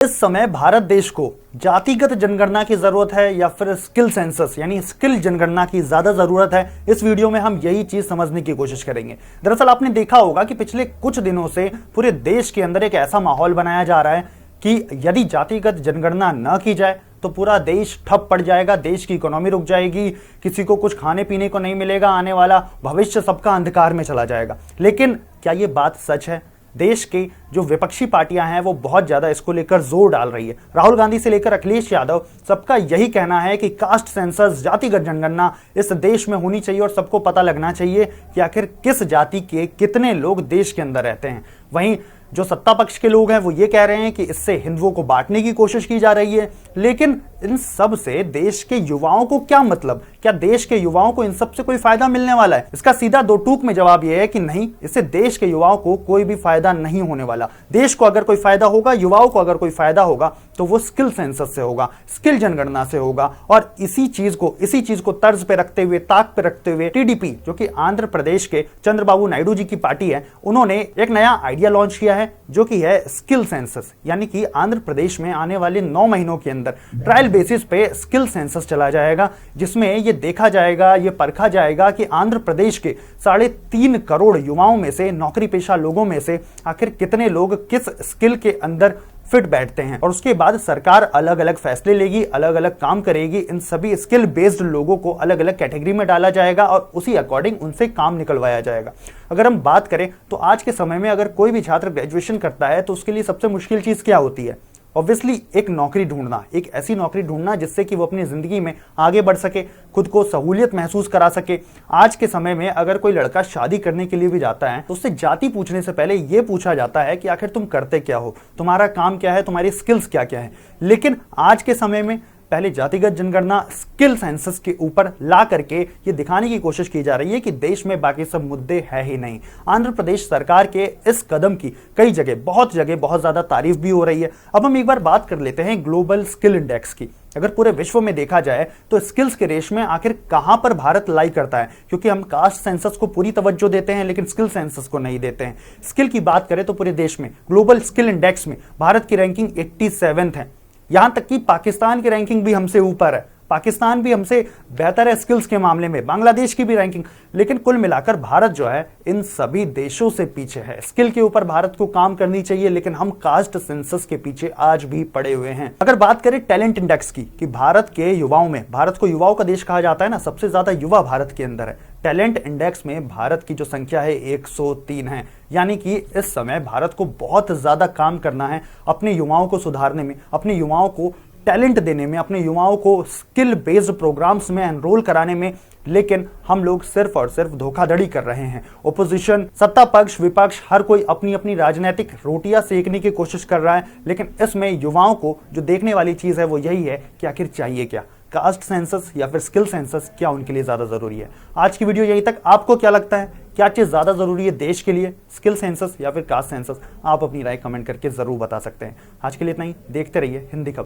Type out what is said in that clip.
इस समय भारत देश को जातिगत जनगणना की जरूरत है या फिर स्किल सेंसस यानी स्किल जनगणना की ज्यादा जरूरत है। इस वीडियो में हम यही चीज समझने की कोशिश करेंगे। दरअसल आपने देखा होगा कि पिछले कुछ दिनों से पूरे देश के अंदर एक ऐसा माहौल बनाया जा रहा है कि यदि जातिगत जनगणना न की जाए तो पूरा देश ठप पड़ जाएगा, देश की इकोनॉमी रुक जाएगी, किसी को कुछ खाने पीने को नहीं मिलेगा, आने वाला भविष्य सबका अंधकार में चला जाएगा। लेकिन क्या ये बात सच है? देश की जो विपक्षी पार्टियां हैं वो बहुत ज्यादा इसको लेकर जोर डाल रही है। राहुल गांधी से लेकर अखिलेश यादव, सबका यही कहना है कि कास्ट सेंसस, जातिगत जनगणना इस देश में होनी चाहिए और सबको पता लगना चाहिए कि आखिर किस जाति के कितने लोग देश के अंदर रहते हैं। वहीं जो सत्ता पक्ष के लोग हैं वो ये कह रहे हैं कि इससे हिंदुओं को बांटने की कोशिश की जा रही है। लेकिन इन सब से देश के युवाओं को क्या मतलब? क्या देश के युवाओं को इन सब से कोई फायदा मिलने वाला है? इसका सीधा दो टूक में जवाब यह है कि नहीं, इससे देश के युवाओं को कोई भी फायदा नहीं होने वाला। देश को अगर कोई फायदा होगा, युवाओं को अगर कोई फायदा होगा तो वो स्किल सेंसस से होगा, स्किल जनगणना से होगा। और इसी चीज को तर्ज पे रखते हुए, ताक पे रखते हुए टीडीपी, जो कि आंध्र प्रदेश के चंद्रबाबू नायडू जी की पार्टी है, उन्होंने एक नया आइडिया लॉन्च किया है जो कि है स्किल सेंसस। यानी कि आंध्र प्रदेश में आने वाले 9 महीनों के अंदर ट्रायल बेसिस पे स्किल सेंसस चला जाएगा, जिसमें ये देखा जाएगा, ये परखा जाएगा कि आंध्र प्रदेश के 3.5 करोड़ युवाओं में से, नौकरी पेशा लोगों में से आखिर कितने लोग किस स्किल के अंदर फिट बैठते हैं। और उसके बाद सरकार अलग अलग फैसले लेगी, अलग अलग काम करेगी। इन सभी स्किल बेस्ड लोगों को अलग अलग कैटेगरी में डाला जाएगा और उसी अकॉर्डिंग उनसे काम निकलवाया जाएगा। अगर हम बात करें तो आज के समय में अगर कोई भी छात्र ग्रेजुएशन करता है तो उसके लिए सबसे मुश्किल चीज क्या होती है? ऑब्वियसली एक नौकरी ढूंढना, एक ऐसी नौकरी ढूंढना जिससे कि वो अपनी जिंदगी में आगे बढ़ सके, खुद को सहूलियत महसूस करा सके। आज के समय में अगर कोई लड़का शादी करने के लिए भी जाता है तो उससे जाति पूछने से पहले यह पूछा जाता है कि आखिर तुम करते क्या हो, तुम्हारा काम क्या है, तुम्हारी स्किल्स क्या क्या है। लेकिन आज के समय में पहले जातिगत जनगणना स्किल सेंसस के ऊपर ला करके ये दिखाने की कोशिश की जा रही है कि देश में बाकी सब मुद्दे है ही नहीं। आंध्र प्रदेश सरकार के इस कदम की कई जगह, बहुत ज्यादा तारीफ भी हो रही है। अब हम एक बार बात कर लेते हैं ग्लोबल स्किल इंडेक्स की। अगर पूरे विश्व में देखा जाए तो स्किल्स के रेस में आखिर कहां पर भारत लाई करता है, क्योंकि हम कास्ट सेंसस को पूरी तवज्जो देते हैं लेकिन स्किल सेंसस को नहीं देते हैं। स्किल की बात करें तो पूरे देश में ग्लोबल स्किल इंडेक्स में भारत की रैंकिंग 87th है। यहां तक कि पाकिस्तान की रैंकिंग भी हमसे ऊपर है, पाकिस्तान भी हमसे बेहतर है स्किल्स के मामले में, बांग्लादेश की भी रैंकिंग। लेकिन कुल मिलाकर भारत जो है इन सभी देशों से पीछे है। स्किल के ऊपर भारत को काम करनी चाहिए लेकिन हम कास्ट सेंसस के पीछे आज भी पड़े हुए हैं। अगर बात करें टैलेंट इंडेक्स की कि भारत के युवाओं में, भारत को युवाओं का देश कहा जाता है ना, सबसे ज्यादा युवा भारत के अंदर है। टैलेंट इंडेक्स में भारत की जो संख्या है 103 है। यानी कि इस समय भारत को बहुत ज्यादा काम करना है अपने युवाओं को सुधारने में, अपने युवाओं को टैलेंट देने में, अपने युवाओं को स्किल बेस्ड प्रोग्राम्स में एनरोल कराने में। लेकिन हम लोग सिर्फ और सिर्फ धोखाधड़ी कर रहे हैं। ओपोजिशन, सत्ता पक्ष, विपक्ष, हर कोई अपनी अपनी राजनीतिक रोटियां सेकने की कोशिश कर रहा है। लेकिन इसमें युवाओं को जो देखने वाली चीज है वो यही है कि आखिर चाहिए क्या, कास्ट सेंसस या फिर स्किल सेंसस, क्या उनके लिए ज्यादा जरूरी है। आज की वीडियो यहीं तक। आपको क्या लगता है, क्या चीज ज्यादा जरूरी है देश के लिए, स्किल सेंसस या फिर कास्ट सेंसस? आप अपनी राय कमेंट करके जरूर बता सकते हैं। आज के लिए इतना ही। देखते रहिए हिंदी खबर।